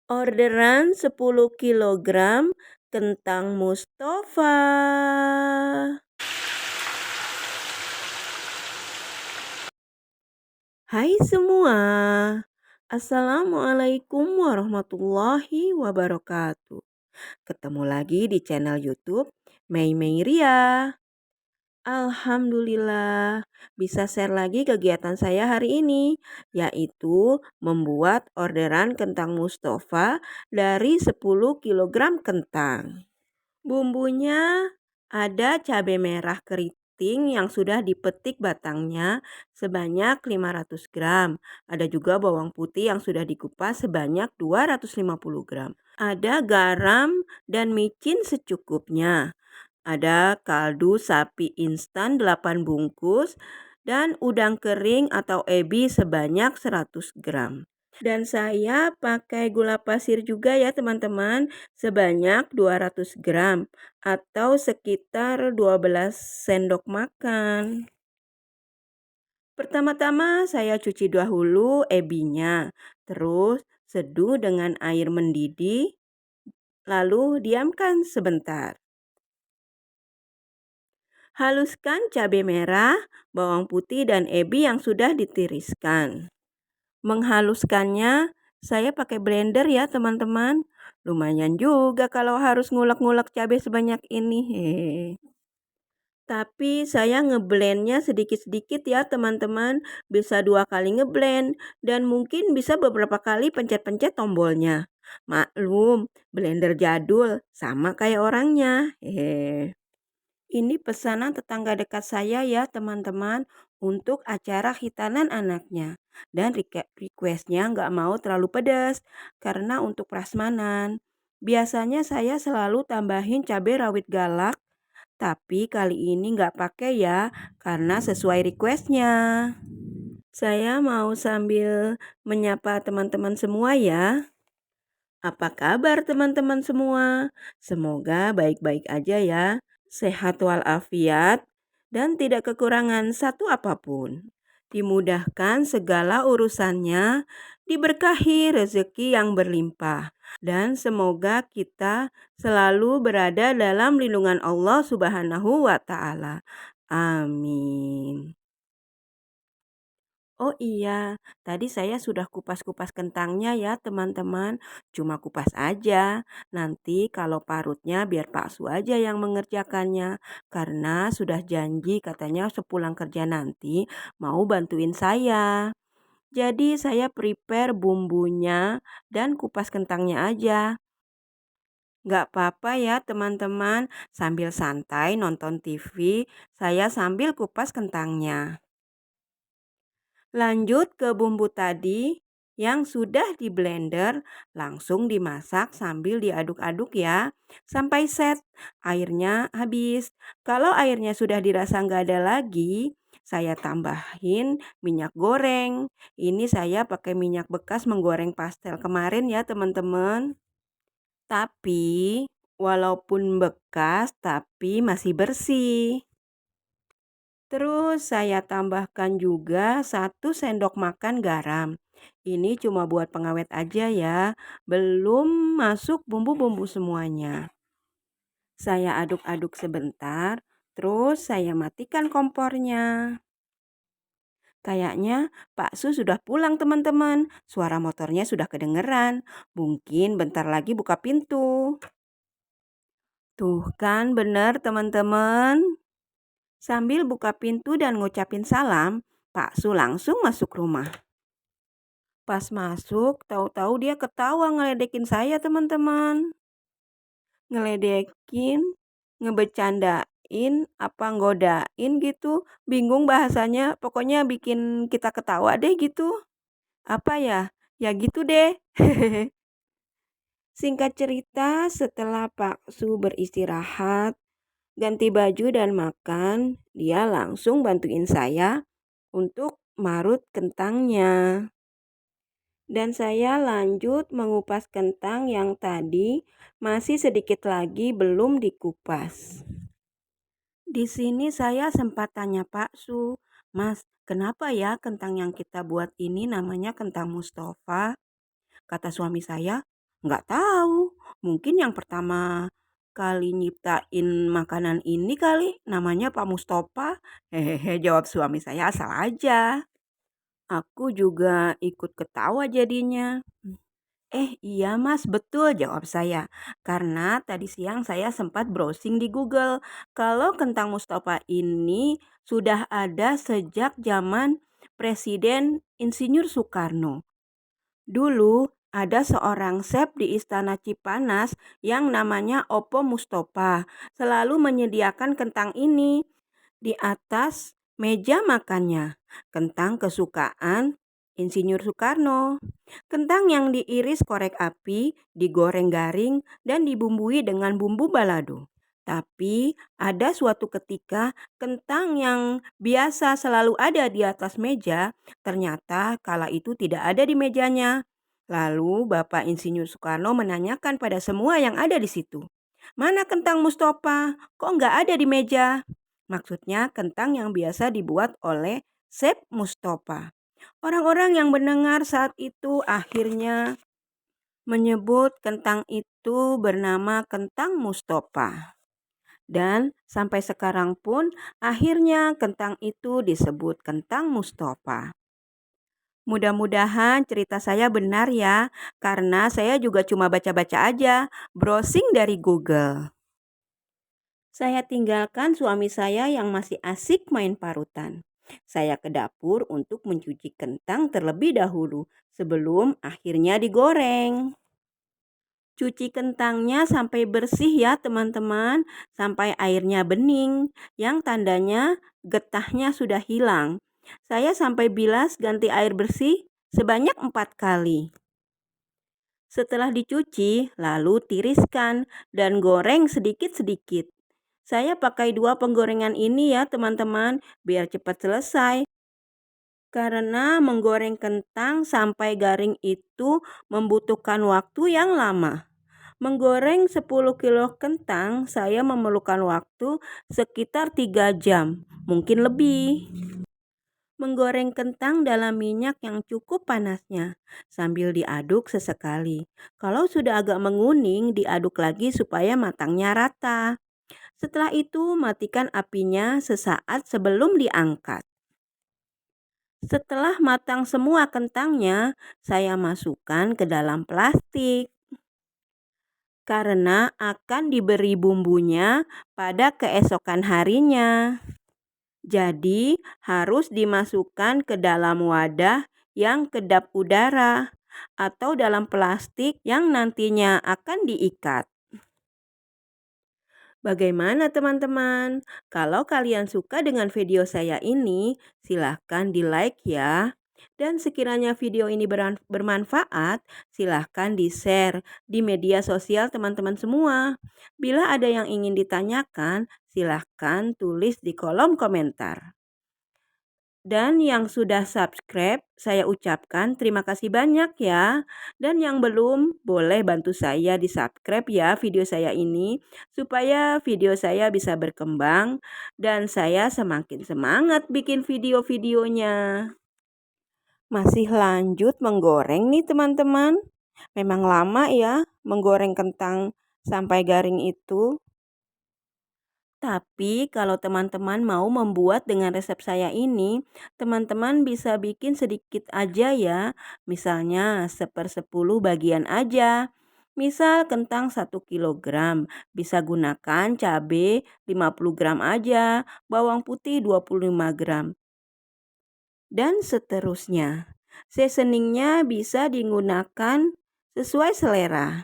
Orderan 10 kilogram kentang Mustafa. Hai semua, Assalamualaikum warahmatullahi wabarakatuh. Ketemu lagi di channel YouTube Mei Mei Ria. Alhamdulillah, bisa share lagi kegiatan saya hari ini, yaitu membuat orderan kentang Mustafa dari 10 kilogram kentang. Bumbunya ada cabai merah keriting yang sudah dipetik batangnya sebanyak 500 gram. Ada juga bawang putih yang sudah dikupas sebanyak 250 gram. Ada garam dan micin secukupnya. Ada kaldu sapi instan 8 bungkus dan udang kering atau ebi sebanyak 100 gram. Dan saya pakai gula pasir juga ya teman-teman, sebanyak 200 gram atau sekitar 12 sendok makan. Pertama-tama saya cuci dahulu ebinya, terus seduh dengan air mendidih, lalu diamkan sebentar. Haluskan cabai merah, bawang putih dan ebi yang sudah ditiriskan. Menghaluskannya, saya pakai blender ya teman-teman. Lumayan juga kalau harus ngulek-ngulek cabai sebanyak ini. Tapi saya ngeblendnya sedikit-sedikit ya teman-teman. Bisa 2 kali ngeblend dan mungkin bisa beberapa kali pencet-pencet tombolnya. Maklum, blender jadul sama kayak orangnya. Ini pesanan tetangga dekat saya ya teman-teman untuk acara hitanan anaknya. Dan requestnya nggak mau terlalu pedas karena untuk prasmanan. Biasanya saya selalu tambahin cabai rawit galak, tapi kali ini nggak pakai ya karena sesuai requestnya. Saya mau sambil menyapa teman-teman semua ya. Apa kabar teman-teman semua? Semoga baik-baik aja ya. Sehat walafiat dan tidak kekurangan satu apapun. Dimudahkan segala urusannya, diberkahi rezeki yang berlimpah. Dan semoga kita selalu berada dalam lindungan Allah Subhanahu wa Ta'ala. Amin. Oh iya, tadi saya sudah kupas-kupas kentangnya ya teman-teman. Cuma kupas aja. Nanti kalau parutnya biar Pak Su aja yang mengerjakannya. Karena sudah janji katanya sepulang kerja nanti mau bantuin saya. Jadi saya prepare bumbunya dan kupas kentangnya aja. Gak apa-apa ya teman-teman, sambil santai nonton TV, saya sambil kupas kentangnya. Lanjut ke bumbu tadi yang sudah di blender, langsung dimasak sambil diaduk-aduk ya. Sampai set, airnya habis. Kalau airnya sudah dirasa nggak ada lagi, saya tambahin minyak goreng. Ini saya pakai minyak bekas menggoreng pastel kemarin ya teman-teman. Tapi walaupun bekas tapi masih bersih. Terus saya tambahkan juga 1 sendok makan garam. Ini cuma buat pengawet aja ya, belum masuk bumbu-bumbu semuanya. Saya aduk-aduk sebentar, terus saya matikan kompornya. Kayaknya Pak Su sudah pulang teman-teman, suara motornya sudah kedengeran. Mungkin bentar lagi buka pintu. Tuh kan bener teman-teman. Sambil buka pintu dan ngucapin salam, Pak Su langsung masuk rumah. Pas masuk, tahu-tahu dia ketawa ngeledekin saya teman-teman. Ngeledekin, ngebecandain, apa ngodain gitu. Bingung bahasanya, pokoknya bikin kita ketawa deh gitu. Apa ya? Ya gitu deh. Singkat cerita, setelah Pak Su beristirahat, ganti baju dan makan, dia langsung bantuin saya untuk marut kentangnya. Dan saya lanjut mengupas kentang yang tadi masih sedikit lagi belum dikupas. Di sini saya sempat tanya Pak Su, Mas, kenapa ya kentang yang kita buat ini namanya kentang Mustafa? Kata suami saya, Nggak tahu, mungkin yang pertama kali nyiptain makanan ini kali, namanya Pak Mustopa. Hehehe, jawab suami saya asal aja. Aku juga ikut ketawa jadinya. Iya mas, betul jawab saya. Karena tadi siang saya sempat browsing di Google. Kalau kentang Mustafa ini sudah ada sejak zaman Presiden Insinyur Soekarno. Dulu ada seorang chef di Istana Cipanas yang namanya Opo Mustopa. Selalu menyediakan kentang ini di atas meja makannya. Kentang kesukaan Insinyur Soekarno. Kentang yang diiris korek api, digoreng garing, dan dibumbui dengan bumbu balado. Tapi ada suatu ketika kentang yang biasa selalu ada di atas meja, ternyata kala itu tidak ada di mejanya. Lalu Bapak Insinyur Soekarno menanyakan pada semua yang ada di situ, "Mana kentang Mustafa? Kok nggak ada di meja?" Maksudnya kentang yang biasa dibuat oleh Chef Mustafa. Orang-orang yang mendengar saat itu akhirnya menyebut kentang itu bernama kentang Mustafa. Dan sampai sekarang pun akhirnya kentang itu disebut kentang Mustafa. Mudah-mudahan cerita saya benar ya, karena saya juga cuma baca-baca aja, browsing dari Google. Saya tinggalkan suami saya yang masih asik main parutan. Saya ke dapur untuk mencuci kentang terlebih dahulu sebelum akhirnya digoreng. Cuci kentangnya sampai bersih ya teman-teman, sampai airnya bening, yang tandanya getahnya sudah hilang. Saya sampai bilas ganti air bersih sebanyak 4 kali. Setelah dicuci, lalu tiriskan dan goreng sedikit-sedikit. Saya pakai 2 penggorengan ini ya teman-teman, biar cepat selesai. Karena menggoreng kentang sampai garing itu membutuhkan waktu yang lama. Menggoreng 10 kilo kentang, saya memerlukan waktu sekitar 3 jam, mungkin lebih. Menggoreng kentang dalam minyak yang cukup panasnya, sambil diaduk sesekali. Kalau sudah agak menguning, diaduk lagi supaya matangnya rata. Setelah itu, matikan apinya sesaat sebelum diangkat. Setelah matang semua kentangnya, saya masukkan ke dalam plastik karena akan diberi bumbunya pada keesokan harinya. Jadi harus dimasukkan ke dalam wadah yang kedap udara atau dalam plastik yang nantinya akan diikat. Bagaimana teman-teman? Kalau kalian suka dengan video saya ini, silahkan di-like ya. Dan sekiranya video ini bermanfaat, silahkan di-share di media sosial teman-teman semua. Bila ada yang ingin ditanyakan, silahkan tulis di kolom komentar. Dan yang sudah subscribe, saya ucapkan terima kasih banyak ya. Dan yang belum, boleh bantu saya di subscribe ya video saya ini, supaya video saya bisa berkembang dan saya semakin semangat bikin video-videonya. Masih lanjut menggoreng nih teman-teman. Memang lama ya menggoreng kentang sampai garing itu. Tapi kalau teman-teman mau membuat dengan resep saya ini, teman-teman bisa bikin sedikit aja ya. Misalnya 1/10 bagian aja. Misal kentang 1 kilogram, bisa gunakan cabai 50 gram aja, bawang putih 25 gram, dan seterusnya. Seasoningnya bisa digunakan sesuai selera.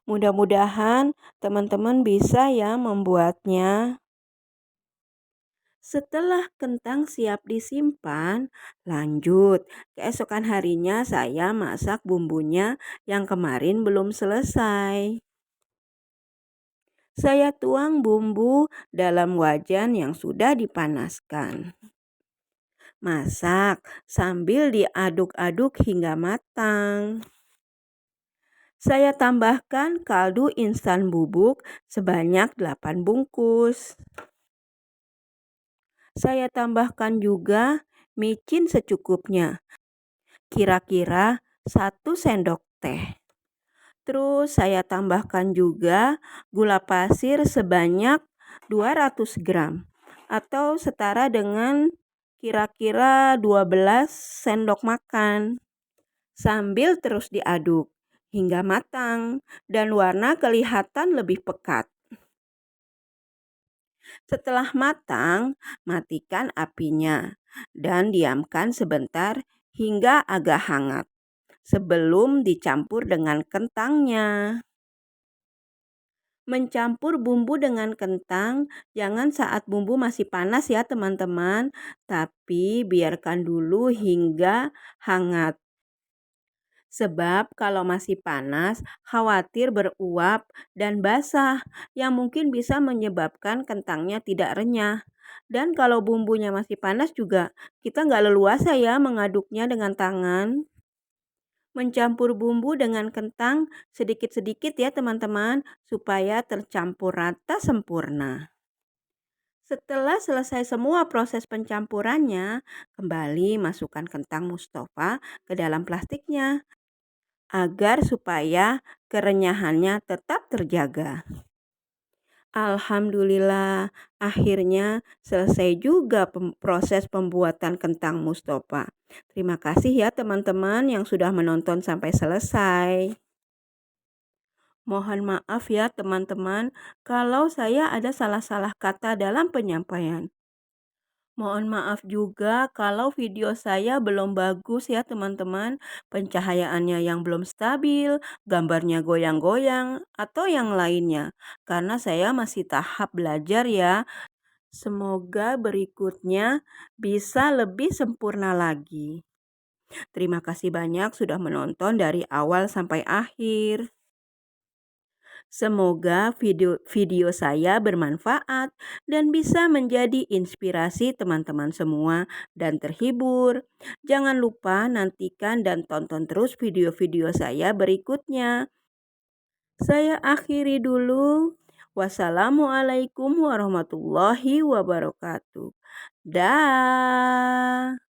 Mudah-mudahan teman-teman bisa ya membuatnya. Setelah kentang siap disimpan, lanjut. Keesokan harinya saya masak bumbunya yang kemarin belum selesai. Saya tuang bumbu dalam wajan yang sudah dipanaskan. Masak sambil diaduk-aduk hingga matang. Saya tambahkan kaldu instan bubuk sebanyak 8 bungkus. Saya tambahkan juga micin secukupnya, kira-kira 1 sendok teh. Terus saya tambahkan juga gula pasir sebanyak 200 gram atau setara dengan kira-kira 12 sendok makan. Sambil terus diaduk hingga matang dan warna kelihatan lebih pekat. Setelah matang, matikan apinya dan diamkan sebentar hingga agak hangat sebelum dicampur dengan kentangnya. Mencampur bumbu dengan kentang, jangan saat bumbu masih panas ya teman-teman, tapi biarkan dulu hingga hangat. Sebab kalau masih panas, khawatir beruap dan basah yang mungkin bisa menyebabkan kentangnya tidak renyah. Dan kalau bumbunya masih panas juga, kita nggak leluasa ya mengaduknya dengan tangan. Mencampur bumbu dengan kentang sedikit-sedikit ya teman-teman, supaya tercampur rata sempurna. Setelah selesai semua proses pencampurannya, kembali masukkan kentang Mustafa ke dalam plastiknya agar supaya kerenyahannya tetap terjaga. Alhamdulillah, akhirnya selesai juga proses pembuatan kentang Mustafa. Terima kasih ya teman-teman yang sudah menonton sampai selesai. Mohon maaf ya teman-teman kalau saya ada salah-salah kata dalam penyampaian. Mohon maaf juga kalau video saya belum bagus ya teman-teman. Pencahayaannya yang belum stabil, gambarnya goyang-goyang, atau yang lainnya. Karena saya masih tahap belajar ya. Semoga berikutnya bisa lebih sempurna lagi. Terima kasih banyak sudah menonton dari awal sampai akhir. Semoga video saya bermanfaat dan bisa menjadi inspirasi teman-teman semua dan terhibur. Jangan lupa nantikan dan tonton terus video-video saya berikutnya. Saya akhiri dulu. Wassalamualaikum warahmatullahi wabarakatuh. Dah.